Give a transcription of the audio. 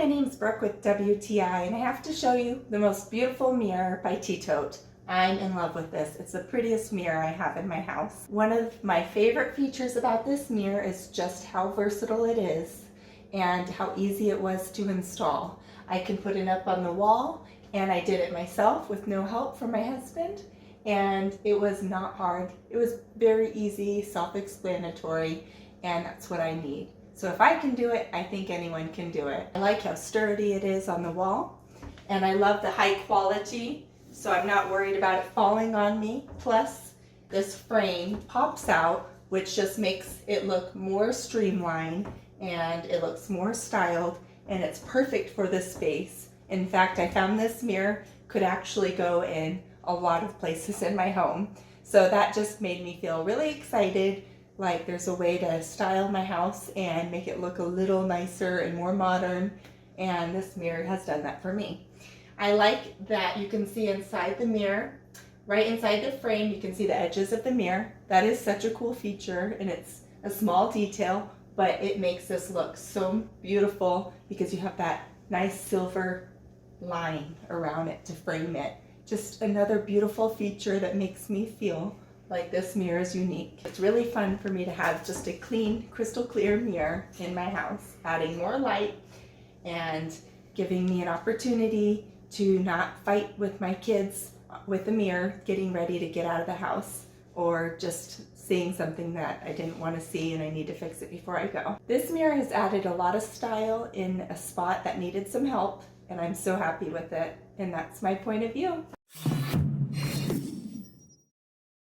my name's Brooke with WTI, and I have to show you the most beautiful mirror by TETOTE. I'm in love with this. It's the prettiest mirror I have in my house. One of my favorite features about this mirror is just how versatile it is and how easy it was to install. I can put it up on the wall, and I did it myself with no help from my husband, and it was not hard. It was very easy, self-explanatory, and that's what I need. So if I can do it, I think anyone can do it. I like how sturdy it is on the wall, and I love the high quality, so I'm not worried about it falling on me. Plus, this frame pops out, which just makes it look more streamlined, and it looks more styled, and it's perfect for this space. In fact, I found this mirror could actually go in a lot of places in my home. So that just made me feel really excited, like there's a way to style my house and make it look a little nicer and more modern, and this mirror has done that for me. I like that you can see inside the mirror, right inside the frame, you can see the edges of the mirror. That is such a cool feature, and it's a small detail, but it makes this look so beautiful because you have that nice silver line around it to frame it. Just another beautiful feature that makes me feel like this mirror is unique. It's really fun for me to have just a clean, crystal clear mirror in my house, adding more light and giving me an opportunity to not fight with my kids with the mirror, getting ready to get out of the house, or just seeing something that I didn't want to see and I need to fix it before I go. This mirror has added a lot of style in a spot that needed some help, and I'm so happy with it, and that's my point of view.